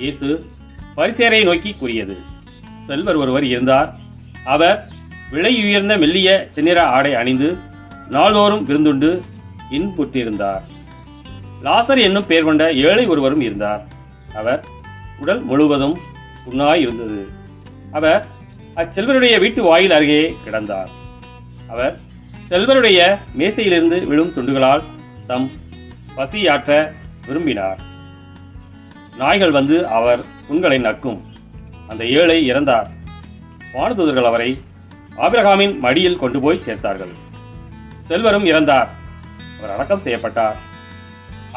இயேசு பரிசேயரை நோக்கி கூறியது, செல்வர் ஒருவர் இருந்தார். அவர் விலையுயர்ந்த மெல்லிய செந்நிற ஆடை அணிந்து நாள்தோறும் விருந்துண்டு இன்புற்றிருந்தார். லாசர் என்னும் பெயர் கொண்ட ஏழை ஒருவரும் இருந்தார். அவர் உடல் முழுவதும் புண்ணாய் இருந்தது. அவர் அச்செல்வருடைய வீட்டு வாயில் அருகே கிடந்தார். அவர் செல்வருடைய மேசையிலிருந்து விழும் துண்டுகளால் தம் பசியாற்ற விரும்பினார். நாய்கள் வந்து அவர் புண்களை நக்கும். அந்த ஏழை இறந்தார். வானதூதர்கள் அவரை ஆபிரகாமின் மடியில் கொண்டு போய் சேர்த்தார்கள். செல்வரும் இறந்தார். அவர் அடக்கம் செய்யப்பட்டார்.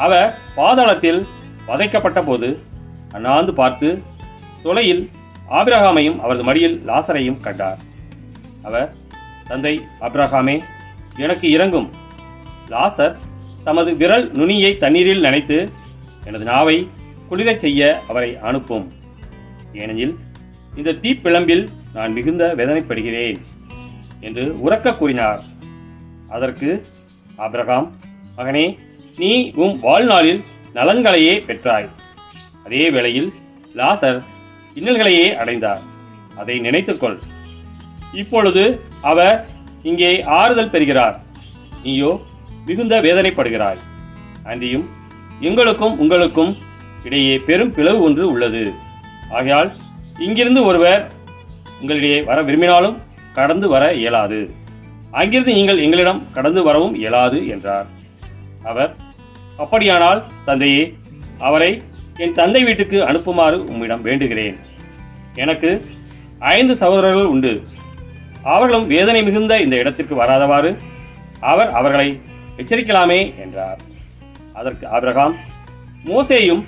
அவர் பாதாளத்தில் வதைக்கப்பட்ட போது அண்ணாந்து பார்த்து தொலையில் ஆபிரகாமையும் அவரது மடியில் லாசரையும் கண்டார். அவர், தந்தை ஆபிரகாமே, எனக்கு இரங்கும். லாசர் தமது விரல் நுனியை தண்ணீரில் நனைத்து எனது நாவை குளிரச் செய்ய அவரை அனுப்பும். ஏனெனில் இந்த தீப்பிழம்பில் நான் மிகுந்த வேதனைப்படுகிறேன் என்று உரக்க கூறினார். அதற்கு ஆபிரகாம், மகனே, நீ உம் வாழ்நாளில் நலன்களையே பெற்றாய். அதே வேளையில் லாசர் இன்னல்களையே அடைந்தார். அதை நினைத்துக்கொள். இப்பொழுது அவர் இங்கே ஆறுதல் பெறுகிறார், நீயோ மிகுந்த வேதனைப்படுகிறாய். அன்றியும் எங்களுக்கும் உங்களுக்கும் இடையே பெரும் பிளவு ஒன்று உள்ளது. ஆகையால் இங்கிருந்து ஒருவர் உங்களிடையே வர விரும்பினாலும் கடந்து வர இயலாது, அங்கிருந்து நீங்கள் எங்களிடம் கடந்து வரவும் இயலாது என்றார். அவர், அப்படியானால் தந்தையே, அவரை என் தந்தை வீட்டுக்கு அனுப்புமாறு உம்மிடம் வேண்டுகிறேன். எனக்கு 5 சகோதரர்கள் உண்டு. அவர்களும் வேதனை மிகுந்த இந்த இடத்திற்கு வராதவாறு அவர் அவர்களை எச்சரிக்கலாமே என்றார். அதற்கு ஆபிரகாம், மோசேயும்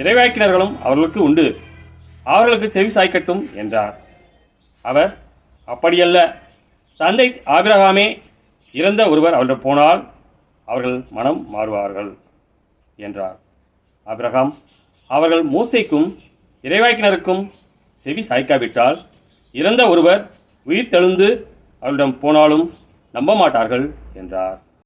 இறைவாக்கினர்களும் அவர்களுக்கு உண்டு, அவர்களுக்கு செவி சாய்க்கட்டும் என்றார். அவர், அப்படியல்ல, தந்தை ஆபிரகாமே இறந்த ஒருவர் அவர்கள் போனால் அவர்கள் மனம் மாறுவார்கள் என்றார். ஆபிரகாம், அவர்கள் மோசேக்கும் இறைவாக்கினருக்கும் செவி சாய்க்காவிட்டால் இறந்த ஒருவர் உயிர் தெழுந்து அவர்களிடம் போனாலும் நம்ப மாட்டார்கள் என்றார்.